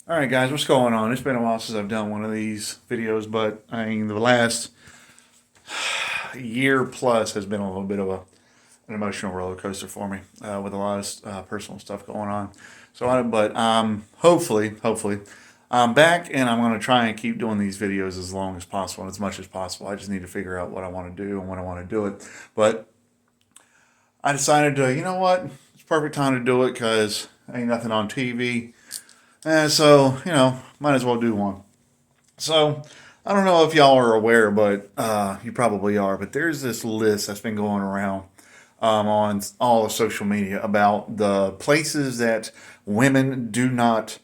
Alright guys, what's going on? It's been a while since I've done one of these videos, but I mean the last year plus has been a little bit of an emotional roller coaster for me with a lot of personal stuff going on. Hopefully, I'm back and I'm going to try and keep doing these videos as long as possible and as much as possible. I just need to figure out what I want to do and when I want to do it. But I decided to, you know what? It's perfect time to do it because ain't nothing on TV. And so, might as well do one. So, I don't know if y'all are aware, but you probably are. But there's this list that's been going around on all of social media about the places that women do not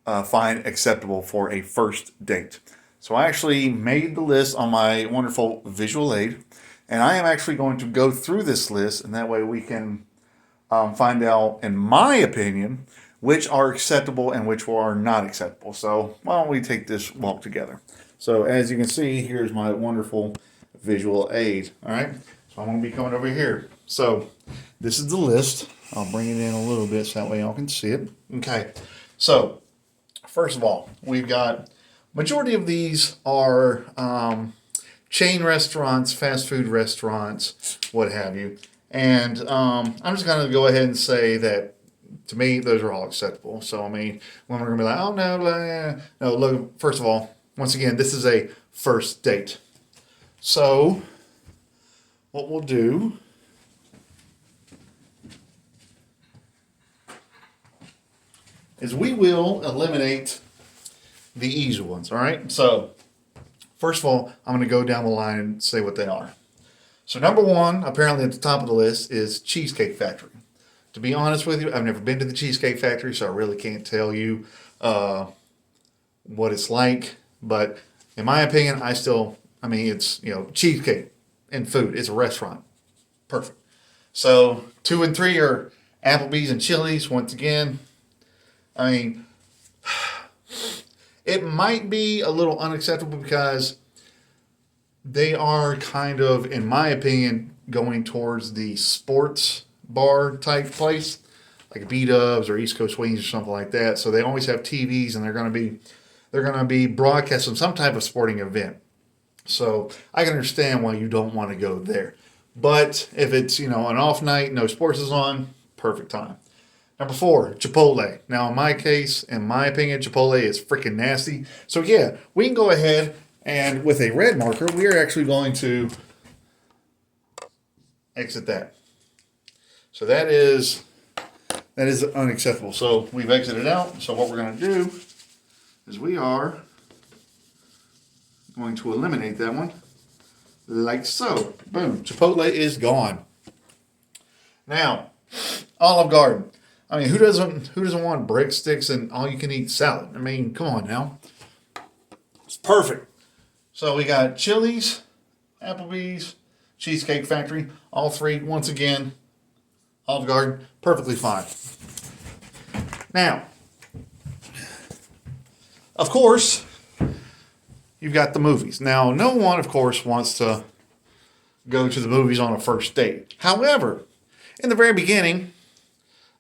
find acceptable for a first date. So, I actually made the list on my wonderful visual aid. And I am actually going to go through this list, and that way we can find out, in my opinion, which are acceptable and which are not acceptable. So why don't we take this walk together? So as you can see, here's my wonderful visual aid. All right, so I'm going to be coming over here. So this is the list. I'll bring it in a little bit so that way y'all can see it. Okay, so first of all, we've got majority of these are chain restaurants, fast food restaurants, what have you. And I'm just going to go ahead and say that to me, those are all acceptable. So, I mean, when we're going to be like, oh, no, no, look, first of all, once again, this is a first date. So, what we'll do is we will eliminate the easy ones, all right? So, first of all, I'm going to go down the line and say what they are. So, number one, apparently at the top of the list, is Cheesecake Factory. To be honest with you, I've never been to the Cheesecake Factory, so I really can't tell you what it's like. But in my opinion, it's, cheesecake and food. It's a restaurant. Perfect. So 2 and 3 are Applebee's and Chili's. Once again, I mean, it might be a little unacceptable because they are kind of, in my opinion, going towards the sports bar type place, like B-Dubs or East Coast Wings or something like that. So they always have TVs and they're going to be broadcasting some type of sporting event. So I can understand why you don't want to go there. But if it's, an off night, no sports is on, perfect time. Number 4, Chipotle. Now in my case, in my opinion, Chipotle is freaking nasty. So yeah, we can go ahead and with a red marker, we are actually going to exit that. So that is unacceptable. So we've exited out. So what we're going to do is we are going to eliminate that one like so. Boom. Chipotle is gone. Now, Olive Garden. I mean, who doesn't want breadsticks and all you can eat salad? I mean, come on now. It's perfect. So we got Chili's, Applebee's, Cheesecake Factory, all three once again. Olive Garden, perfectly fine. Now, of course, you've got the movies. Now, no one, of course, wants to go to the movies on a first date. However, in the very beginning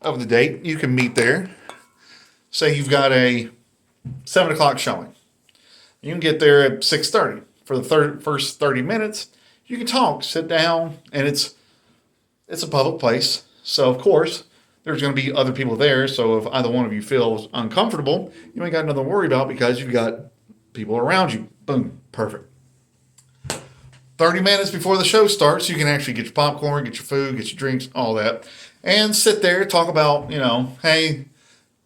of the date, you can meet there. Say you've got a 7 o'clock showing. You can get there at 6:30. For the first 30 minutes, you can talk, sit down, and it's a public place. So, of course, there's going to be other people there. So if either one of you feels uncomfortable, you ain't got nothing to worry about because you've got people around you. Boom. Perfect. 30 minutes before the show starts, you can actually get your popcorn, get your food, get your drinks, all that, and sit there, talk about, hey,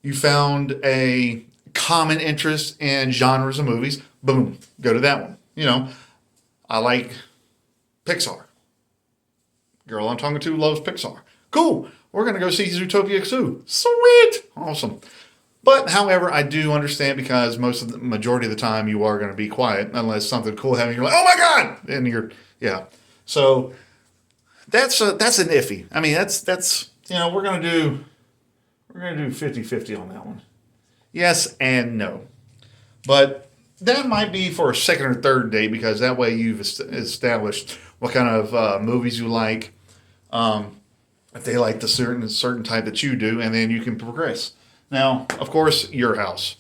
you found a common interest in genres of movies. Boom. Go to that one. I like Pixar. Girl I'm talking to loves Pixar. Cool. We're going to go see Zootopia 2. Sweet. Awesome. But, however, I do understand because the majority of the time you are going to be quiet unless something cool happens. You're like, oh my God. And yeah. So that's an iffy. I mean, that's we're going to do 50-50 on that one. Yes and no. But that might be for a second or third date because that way you've established what kind of movies you like. If they like the certain type that you do, and then you can progress. Now, of course, your house.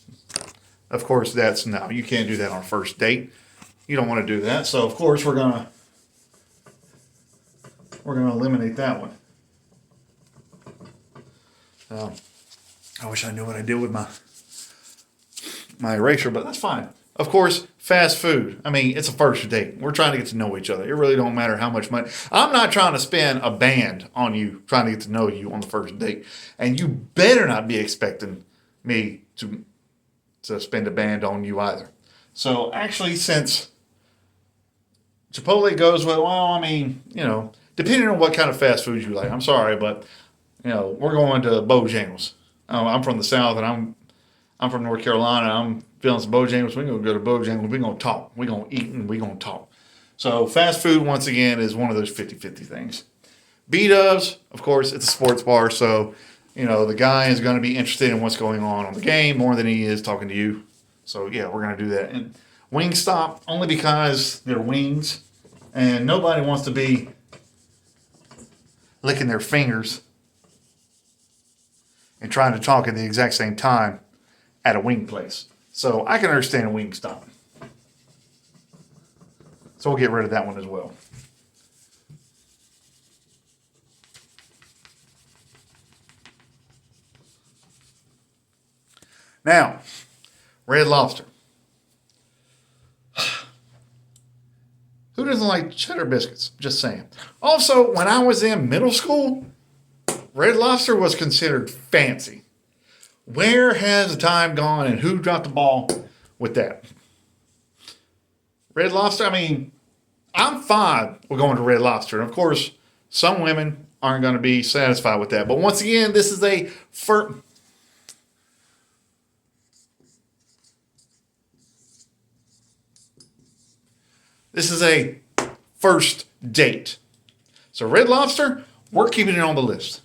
Of course, that's no, you can't do that on a first date. You don't want to do that. So of course we're gonna eliminate that one. I wish I knew what I did with my eraser, but that's fine. Of course, fast food. I mean, it's a first date. We're trying to get to know each other. It really don't matter how much money. I'm not trying to spend a band on you trying to get to know you on the first date. And you better not be expecting me to spend a band on you either. So actually, since Chipotle goes with, well, I mean, depending on what kind of fast food you like. I'm sorry, but, we're going to Bojangles. I'm from the South, and I'm from North Carolina. I'm feeling some Bojangles. We're going to go to Bojangles. We're going to talk. We're going to eat, and we're going to talk. So fast food, once again, is one of those 50-50 things. B-dubs, of course, it's a sports bar, so, the guy is going to be interested in what's going on the game more than he is talking to you. So, yeah, we're going to do that. And Wingstop, only because they're wings, and nobody wants to be licking their fingers and trying to talk at the exact same time at a wing place. So I can understand a Wingstop. So we'll get rid of that one as well. Now, Red Lobster. Who doesn't like cheddar biscuits? Just saying. Also, when I was in middle school, Red Lobster was considered fancy. Where has the time gone and who dropped the ball with that? Red Lobster, I mean, I'm fine with going to Red Lobster. And of course, some women aren't going to be satisfied with that. But once again, this is a first date. So Red Lobster, we're keeping it on the list.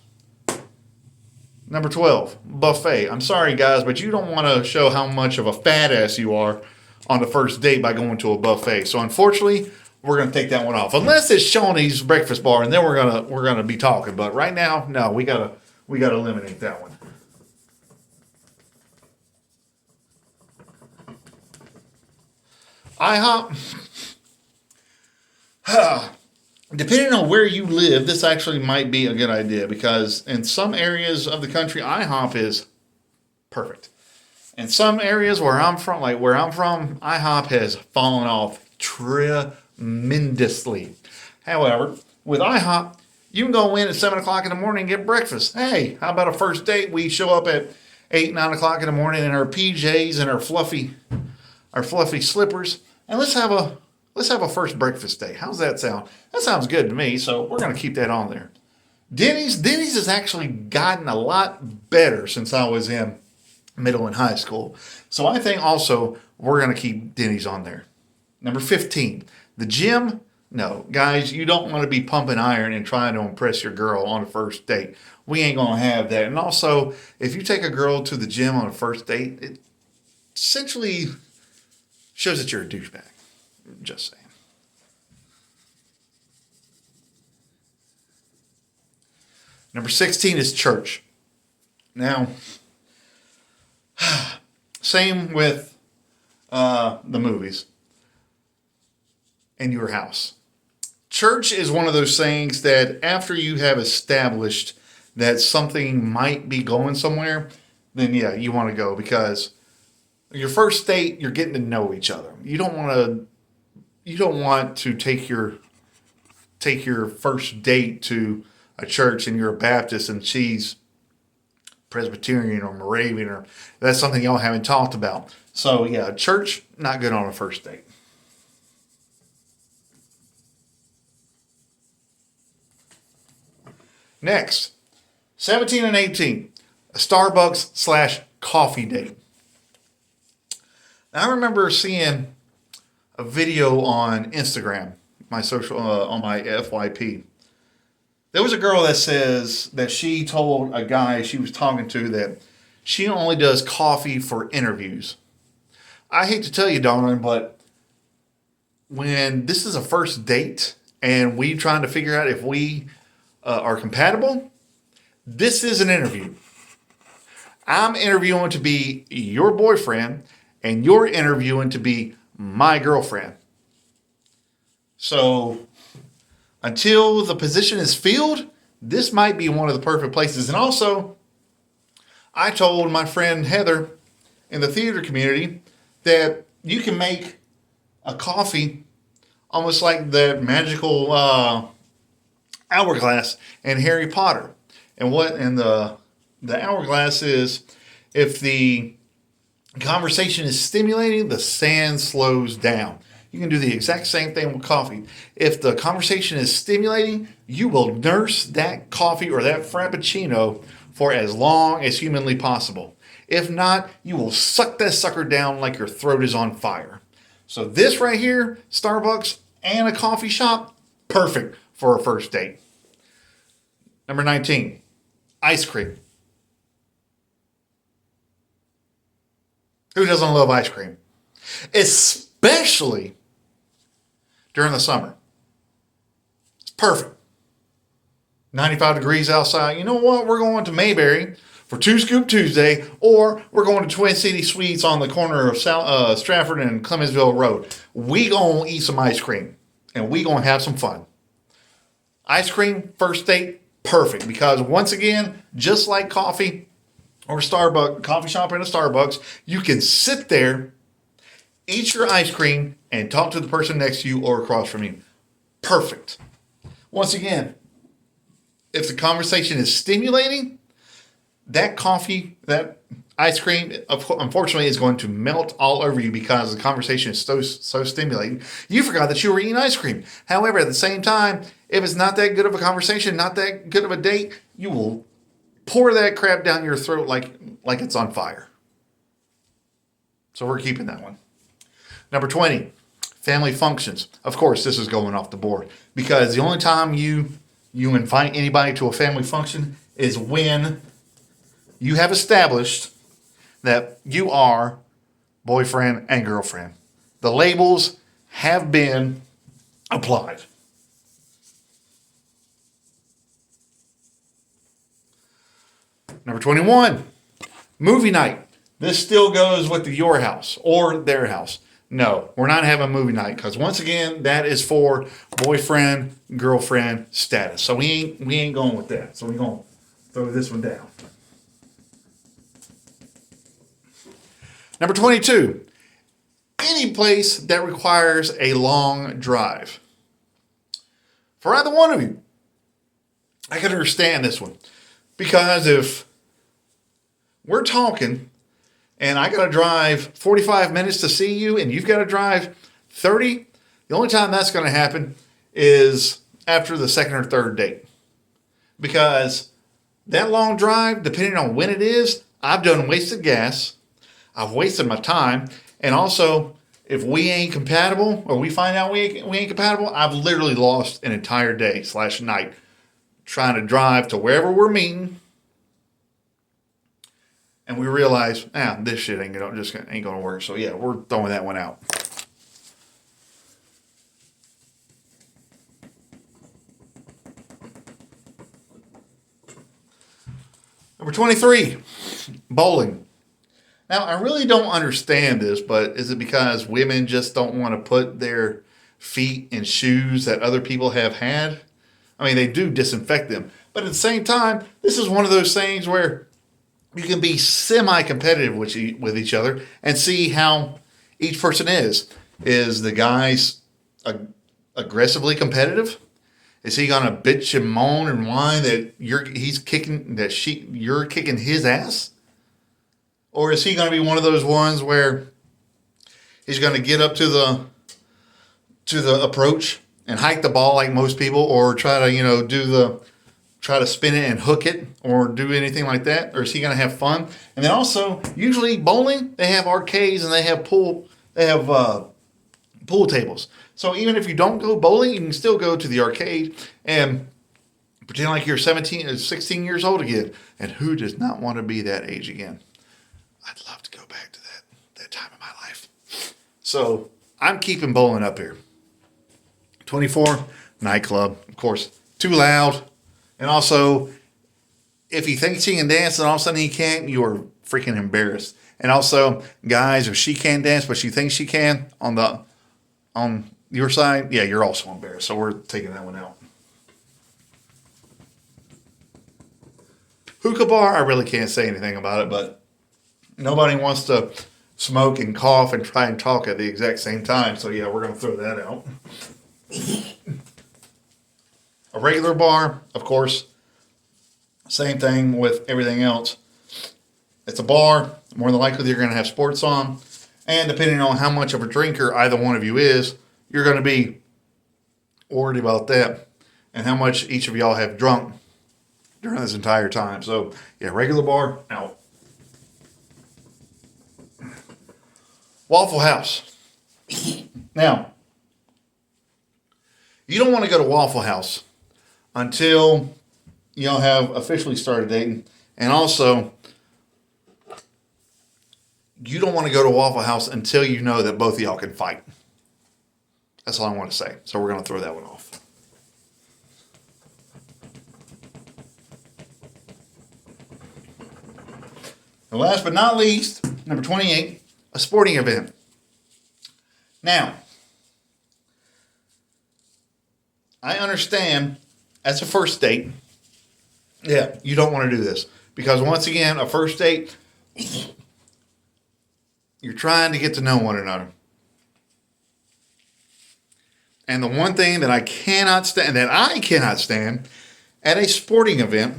Number 12, buffet. I'm sorry, guys, but you don't want to show how much of a fat ass you are on the first date by going to a buffet. So unfortunately, we're going to take that one off. Unless it's Shawnee's breakfast bar, and then we're gonna be talking. But right now, no, we gotta eliminate that one. IHOP. Depending on where you live, this actually might be a good idea because in some areas of the country, IHOP is perfect. In some areas where I'm from, IHOP has fallen off tremendously. However, with IHOP, you can go in at 7 o'clock in the morning and get breakfast. Hey, how about a first date? We show up at 8, 9 o'clock in the morning in our PJs and our fluffy slippers, and let's have a first breakfast day. How's that sound? That sounds good to me, so we're going to keep that on there. Denny's has actually gotten a lot better since I was in middle and high school. So I think also we're going to keep Denny's on there. Number 15, the gym. No, guys, you don't want to be pumping iron and trying to impress your girl on a first date. We ain't going to have that. And also, if you take a girl to the gym on a first date, it essentially shows that you're a douchebag. Just saying. Number 16 is church. Now, same with the movies and your house. Church is one of those things that after you have established that something might be going somewhere, then yeah, you want to go because your first date, you're getting to know each other. You don't want to take your first date to a church and you're a Baptist and she's Presbyterian or Moravian, or that's something y'all haven't talked about. So yeah, church, not good on a first date. Next, 17 and 18, a Starbucks/coffee date. Now, I remember seeing a video on Instagram, my social, on my FYP. There was a girl that says that she told a guy she was talking to that she only does coffee for interviews. I hate to tell you, darling, but when this is a first date and we trying to figure out if we are compatible, this is an interview. I'm interviewing to be your boyfriend, and you're interviewing to be my girlfriend. So until the position is filled, this might be one of the perfect places. And also, I told my friend Heather in the theater community that you can make a coffee almost like that magical hourglass in Harry Potter. And the hourglass is, if the conversation is stimulating, the sand slows down. You can do the exact same thing with coffee. If the conversation is stimulating, you will nurse that coffee or that frappuccino for as long as humanly possible. If not, you will suck that sucker down like your throat is on fire. So this right here, Starbucks and a coffee shop, perfect for a first date. Number 19, ice cream. Who doesn't love ice cream? Especially during the summer. It's perfect. 95 degrees outside. You know what? We're going to Mayberry for Two Scoop Tuesday, or we're going to Twin City Sweets on the corner of Stratford and Clemensville Road. We gonna eat some ice cream, and we gonna have some fun. Ice cream, first date, perfect. Because once again, just like coffee or Starbucks, coffee shop and a Starbucks, you can sit there, eat your ice cream, and talk to the person next to you or across from you. Perfect. Once again, if the conversation is stimulating, that coffee, that ice cream, unfortunately, is going to melt all over you because the conversation is so stimulating. You forgot that you were eating ice cream. However, at the same time, if it's not that good of a conversation, not that good of a date, you will pour that crap down your throat like it's on fire. So we're keeping that one. Number 20, family functions. Of course, this is going off the board because the only time you invite anybody to a family function is when you have established that you are boyfriend and girlfriend. The labels have been applied. Number 21, movie night. This still goes with your house or their house. No, we're not having a movie night because once again, that is for boyfriend, girlfriend status. So we ain't going with that. So we're going to throw this one down. Number 22, any place that requires a long drive. For either one of you, I can understand this one. Because if we're talking and I got to drive 45 minutes to see you and you've got to drive 30, the only time that's going to happen is after the second or third date. Because that long drive, depending on when it is, I've done wasted gas. I've wasted my time. And also, if we ain't compatible or we find out we ain't compatible, I've literally lost an entire day / night trying to drive to wherever we're meeting. And we realize, this shit ain't going to work. So yeah, we're throwing that one out. Number 23, bowling. Now, I really don't understand this, but is it because women just don't want to put their feet in shoes that other people have had? I mean, they do disinfect them. But at the same time, this is one of those things where you can be semi-competitive with each other and see how each person is. Is the guy's aggressively competitive? Is he gonna bitch and moan and whine that you're kicking his ass? Or is he gonna be one of those ones where he's gonna get up to the approach and hike the ball like most people, or try to try to spin it and hook it, or do anything like that? Or is he gonna have fun? And then also, usually bowling, they have arcades and they have pool tables. So even if you don't go bowling, you can still go to the arcade and pretend like you're 17 or 16 years old again. And who does not want to be that age again? I'd love to go back to that time of my life. So I'm keeping bowling up here. 24, nightclub. Of course, too loud. And also, if he thinks he can dance and all of a sudden he can't, you are freaking embarrassed. And also, guys, if she can't dance but she thinks she can on your side, yeah, you're also embarrassed. So we're taking that one out. Hookah bar, I really can't say anything about it, but nobody wants to smoke and cough and try and talk at the exact same time. So yeah, we're going to throw that out. A regular bar, of course, same thing with everything else. It's a bar. More than likely, you're going to have sports on. And depending on how much of a drinker either one of you is, you're going to be worried about that and how much each of y'all have drunk during this entire time. So, yeah, regular bar, out. Waffle House. Now, you don't want to go to Waffle House until y'all have officially started dating. And also, you don't want to go to Waffle House until you know that both of y'all can fight. That's all I want to say. So we're going to throw that one off. And last but not least, number 28, a sporting event. Now, I understand as a first date, yeah, you don't want to do this. Because once again, a first date, you're trying to get to know one another. And the one thing that I cannot stand at a sporting event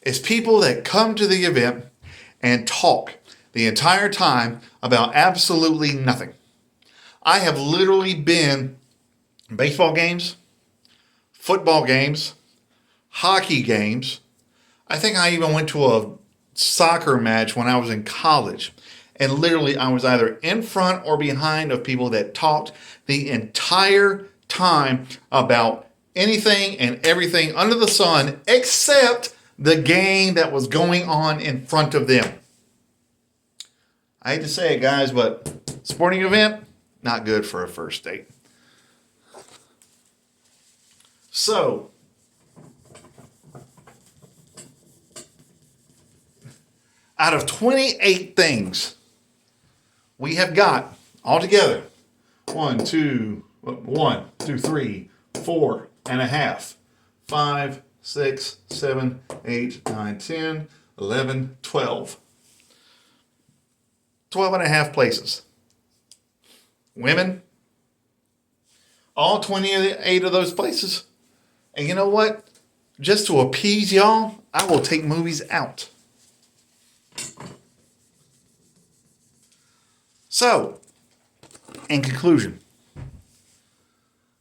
is people that come to the event and talk the entire time about absolutely nothing. I have literally been in baseball games, football games, hockey games. I think I even went to a soccer match when I was in college. And literally I was either in front or behind of people that talked the entire time about anything and everything under the sun except the game that was going on in front of them. I hate to say it, guys, but sporting event, not good for a first date. So, out of 28 things we have got altogether, 1, 2, 3, 4 and a half, 5, 6, 7, 8, 9, 10, 11, 12. 12 and a half places. Women, all 28 of those places. And you know what? Just to appease y'all, I will take movies out. So, in conclusion,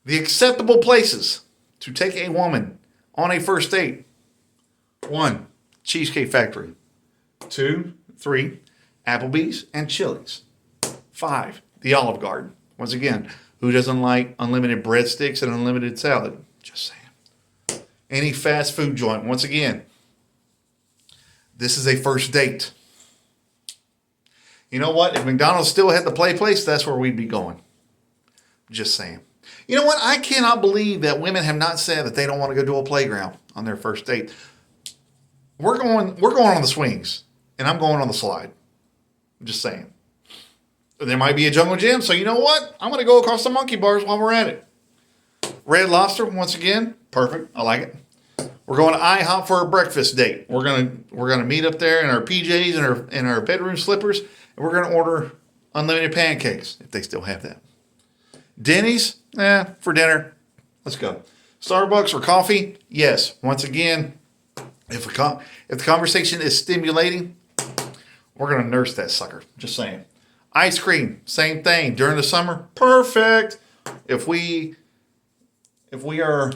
the acceptable places to take a woman on a first date. 1, Cheesecake Factory. 2, 3, Applebee's and Chili's. 5, the Olive Garden. Once again, who doesn't like unlimited breadsticks and unlimited salad? Just saying. Any fast food joint. Once again, this is a first date. You know what? If McDonald's still had the play place, that's where we'd be going. Just saying. You know what? I cannot believe that women have not said that they don't want to go to a playground on their first date. We're going on the swings, and I'm going on the slide. I'm just saying. There might be a jungle gym, so you know what? I'm going to go across the monkey bars while we're at it. Red Lobster, once again, perfect. I like it. We're going to IHOP for a breakfast date. We're gonna meet up there in our PJs and our bedroom slippers, and we're gonna order unlimited pancakes if they still have that. Denny's, for dinner. Let's go. Starbucks for coffee, yes. Once again, if the conversation is stimulating, we're gonna nurse that sucker. Just saying. Ice cream, same thing. During the summer, perfect. If we are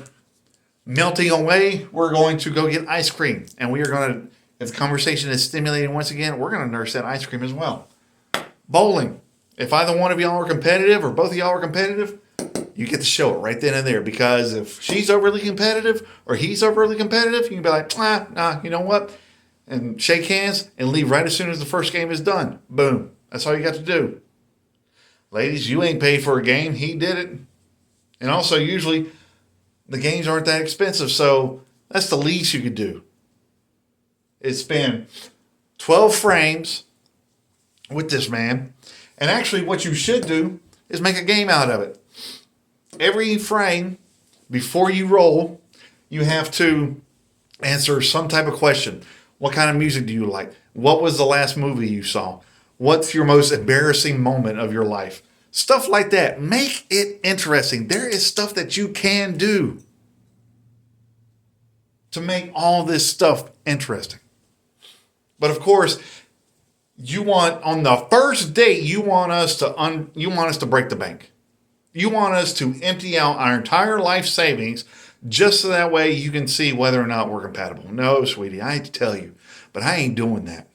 melting away, we're going to go get ice cream. And we are going to, if the conversation is stimulating once again, we're going to nurse that ice cream as well. Bowling. If either one of y'all are competitive or both of y'all are competitive, you get to show it right then and there. Because if she's overly competitive or he's overly competitive, you can be like, nah, you know what? And shake hands and leave right as soon as the first game is done. Boom. That's all you got to do. Ladies, you ain't paid for a game. He did it. And also, usually, the games aren't that expensive, so that's the least you could do. is spend 12 frames with this man. And actually what you should do is make a game out of it. Every frame before you roll, you have to answer some type of question. What kind of music do you like? What was the last movie you saw? What's your most embarrassing moment of your life? Stuff like that. Make it interesting. There is stuff that you can do to make all this stuff interesting. But of course, you want on the first date, you want us to break the bank. You want us to empty out our entire life savings just so that way you can see whether or not we're compatible. No, sweetie, I hate to tell you, but I ain't doing that.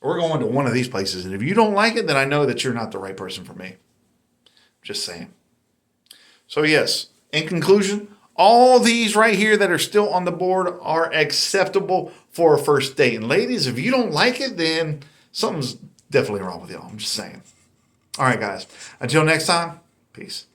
We're going to one of these places, and if you don't like it, then I know that you're not the right person for me. Just saying. So yes, in conclusion, all these right here that are still on the board are acceptable for a first date. And ladies, if you don't like it, then something's definitely wrong with y'all. I'm just saying. All right, guys. Until next time, peace.